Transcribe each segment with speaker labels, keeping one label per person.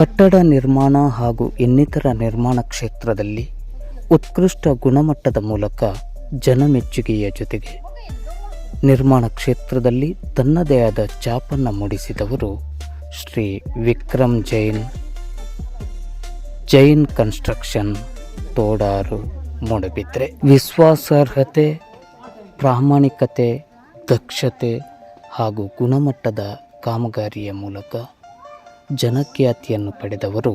Speaker 1: ಕಟ್ಟಡ ನಿರ್ಮಾಣ ಹಾಗೂ ಇನ್ನಿತರ ನಿರ್ಮಾಣ ಕ್ಷೇತ್ರದಲ್ಲಿ ಉತ್ಕೃಷ್ಟ ಗುಣಮಟ್ಟದ ಮೂಲಕ ಜನಮೆಚ್ಚುಗೆಯ ಜೊತೆಗೆ ನಿರ್ಮಾಣ ಕ್ಷೇತ್ರದಲ್ಲಿ ತನ್ನದೇ ಆದ ಛಾಪನ್ನು ಮೂಡಿಸಿದವರು ಶ್ರೀ ವಿಕ್ರಮ್ ಜೈನ್ ಕನ್ಸ್ಟ್ರಕ್ಷನ್, ತೋಡಾರು, ಮೂಡಬಿದ್ರೆ. ವಿಶ್ವಾಸಾರ್ಹತೆ, ಪ್ರಾಮಾಣಿಕತೆ, ದಕ್ಷತೆ ಹಾಗೂ ಗುಣಮಟ್ಟದ ಕಾಮಗಾರಿಯ ಮೂಲಕ ಜನಖ್ಯಾತಿಯನ್ನು ಪಡೆದವರು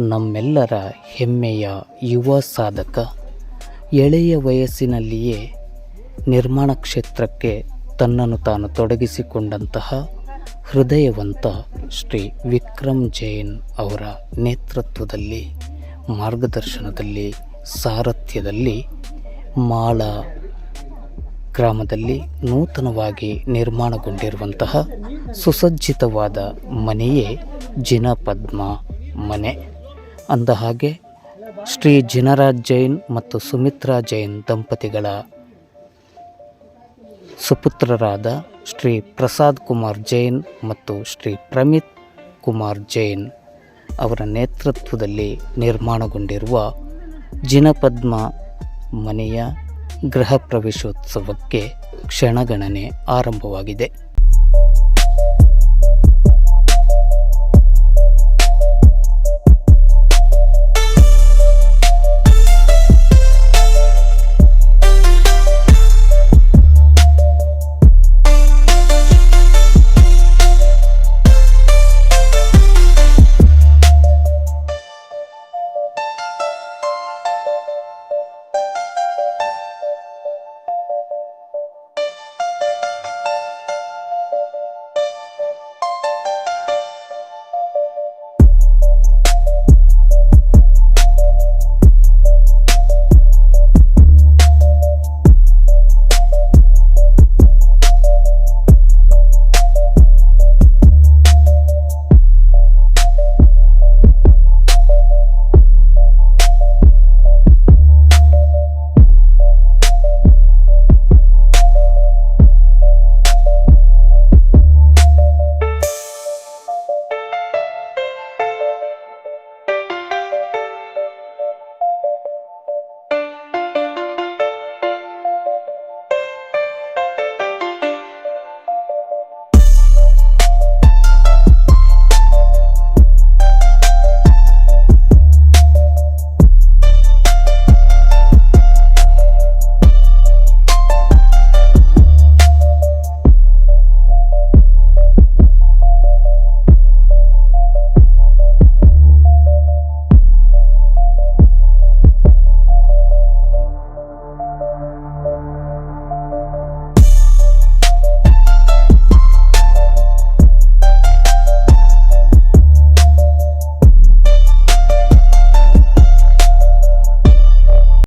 Speaker 1: ನಮ್ಮೆಲ್ಲರ ಹೆಮ್ಮೆಯ ಯುವ ಸಾಧಕ. ಎಳೆಯ ವಯಸ್ಸಿನಲ್ಲಿಯೇ ನಿರ್ಮಾಣ ಕ್ಷೇತ್ರಕ್ಕೆ ತನ್ನನ್ನು ತಾನು ತೊಡಗಿಸಿಕೊಂಡಂತಹ ಹೃದಯವಂತ ಶ್ರೀ ವಿಕ್ರಮ್ ಜೈನ್ ಅವರ ನೇತೃತ್ವದಲ್ಲಿ, ಮಾರ್ಗದರ್ಶನದಲ್ಲಿ, ಸಾರಥ್ಯದಲ್ಲಿ ಮಾಳ ಗ್ರಾಮದಲ್ಲಿ ನೂತನವಾಗಿ ನಿರ್ಮಾಣಗೊಂಡಿರುವಂತಹ ಸುಸಜ್ಜಿತವಾದ ಮನೆಯೇ ಜಿನಪದ್ಮ ಮನೆ. ಅಂದಹಾಗೆ ಶ್ರೀ ಜಿನರಾಜ್ ಜೈನ್ ಮತ್ತು ಸುಮಿತ್ರಾ ಜೈನ್ ದಂಪತಿಗಳ ಸುಪುತ್ರರಾದ ಶ್ರೀ ಪ್ರಸಾದ್ ಕುಮಾರ್ ಜೈನ್ ಮತ್ತು ಶ್ರೀ ಪ್ರಮಿತ್ ಕುಮಾರ್ ಜೈನ್ ಅವರ ನೇತೃತ್ವದಲ್ಲಿ ನಿರ್ಮಾಣಗೊಂಡಿರುವ ಜಿನಪದ್ಮ ಮನೆಯ ಗೃಹ ಪ್ರವೇಶೋತ್ಸವಕ್ಕೆ ಕ್ಷಣಗಣನೆ ಆರಂಭವಾಗಿದೆ.